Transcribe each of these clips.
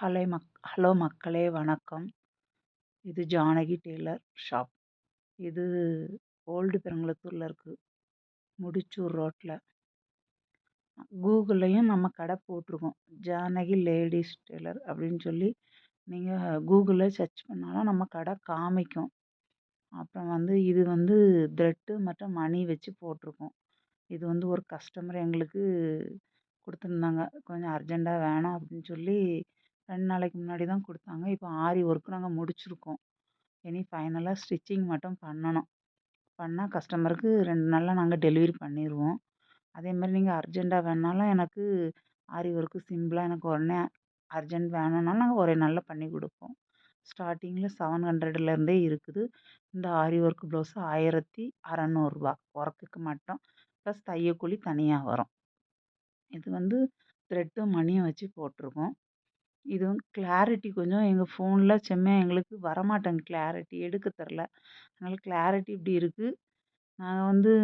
Hello மக்களே வணக்கம். இது ஜானகி டெய்லர் ஷாப். இது ஓல்டு பெருங்குளத்தூரில் இருக்குது, முடிச்சூர் ரோட்டில். கூகுள்லேயும் நம்ம கடை போட்டிருக்கோம், ஜானகி லேடிஸ் டெய்லர் அப்படின்னு சொல்லி. நீங்கள் கூகுளில் சர்ச் பண்ணாலும் நம்ம கடை காமிக்கும். அப்புறம் இது த்ரெட்டு மற்றும் மணி வச்சு போட்டிருக்கோம். இது ஒரு கஸ்டமர் எங்களுக்கு கொடுத்துருந்தாங்க, கொஞ்சம் அர்ஜெண்ட்டாக வேணும் அப்படின்னு சொல்லி 2 நாளைக்கு முன்னாடி தான் கொடுத்தாங்க. இப்போ ஆரி ஒர்க் நாங்கள் முடிச்சிருக்கோம். இனி ஃபைனலாக ஸ்டிச்சிங் மட்டும் பண்ணணும். பண்ணால் கஸ்டமருக்கு 2 நாளில் நாங்கள் டெலிவரி பண்ணிடுவோம். அதேமாதிரி நீங்கள் அர்ஜெண்ட்டாக வேணுனாலும் எனக்கு ஆரி ஒர்க்கு சிம்பிளாக எனக்கு உடனே அர்ஜெண்ட் வேணும்னாலும் நாங்கள் ஒரே நாளில் பண்ணி கொடுப்போம். ஸ்டார்டிங்கில் 700லேருந்தே இருக்குது. இந்த ஆரி ஒர்க் ப்ளவுஸு 1600 ஒர்க்குக்கு மட்டும், ப்ளஸ் தையக்கூலி தனியாக வரும். இது த்ரெட்டும் மணியும் வச்சு போட்டிருக்கோம். இது கிளாரிட்டி கொஞ்சம் எங்கள் ஃபோனில் செம்மையாக எங்களுக்கு வரமாட்டேங்க, கிளாரிட்டி எடுக்க தெரில. அதனால் கிளாரிட்டி இப்படி இருக்குது. நாங்கள்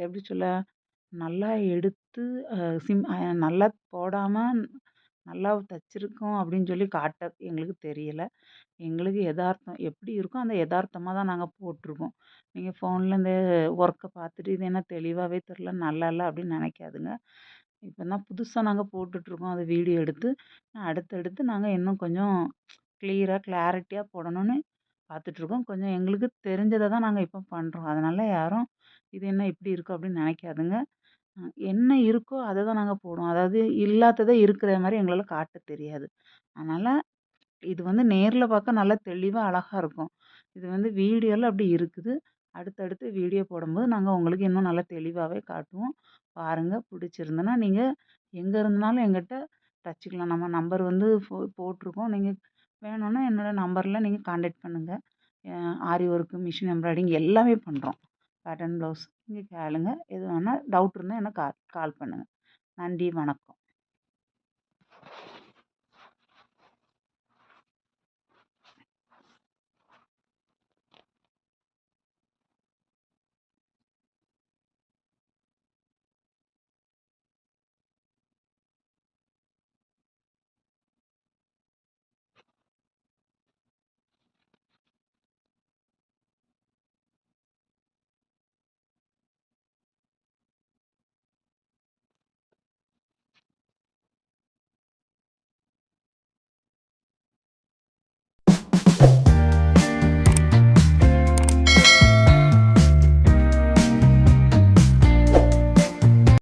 எப்படி சொல்ல, நல்லா எடுத்து நல்லா போடாமல் நல்லா தச்சிருக்கோம் அப்படின்னு சொல்லி காட்ட எங்களுக்கு தெரியலை. எங்களுக்கு எதார்த்தம் எப்படி இருக்கோ அந்த எதார்த்தமாக தான் நாங்கள் போட்டிருக்கோம். நீங்கள் ஃபோனில் இந்த ஒர்க்கை பார்த்துட்டு இது என்ன தெளிவாகவே தெரில, நல்லா இல்லை அப்படின்னு நினைக்காதுங்க. இப்போ தான் புதுசாக நாங்கள் போட்டுட்ருக்கோம். அதை வீடியோ எடுத்து அடுத்தடுத்து நாங்கள் இன்னும் கொஞ்சம் கிளாரிட்டியாக போடணும்னு பார்த்துட்ருக்கோம். கொஞ்சம் எங்களுக்கு தெரிஞ்சதை தான் நாங்கள் இப்போ பண்ணுறோம். அதனால் யாரும் இது என்ன இப்படி இருக்கும் அப்படின்னு நினைக்காதுங்க. என்ன இருக்கோ அதை தான் நாங்கள் போடுவோம். அதாவது இல்லாததை இருக்கிற மாதிரி எங்களால் காட்ட தெரியாது. அதனால் இது நேரில் பார்க்க நல்லா தெளிவாக அழகா இருக்கும். இது வீடியோவில் அப்படி இருக்குது. அடுத்தடுத்து வீடியோ போடும்போது நாங்கள் உங்களுக்கு இன்னும் நல்லா தெளிவாகவே காட்டுவோம். பாருங்கள், பிடிச்சிருந்ததுன்னா நீங்கள் எங்கே இருந்தாலும் எங்கிட்ட தச்சுக்கலாம். நம்ம நம்பர் போட்டிருக்கோம். நீங்கள் வேணும்னா என்னோடய நம்பரில் நீங்கள் கான்டாக்ட் பண்ணுங்கள். ஆரி ஒர்க்கு, மிஷின் எம்ப்ராய்டிங் எல்லாமே பண்ணுறோம். பேட்டர்ன் ப்ளவுஸ் நீங்கள் கேளுங்க. எது வேணால் டவுட் இருந்தால் எனக்கு கால் பண்ணுங்கள். நன்றி, வணக்கம்.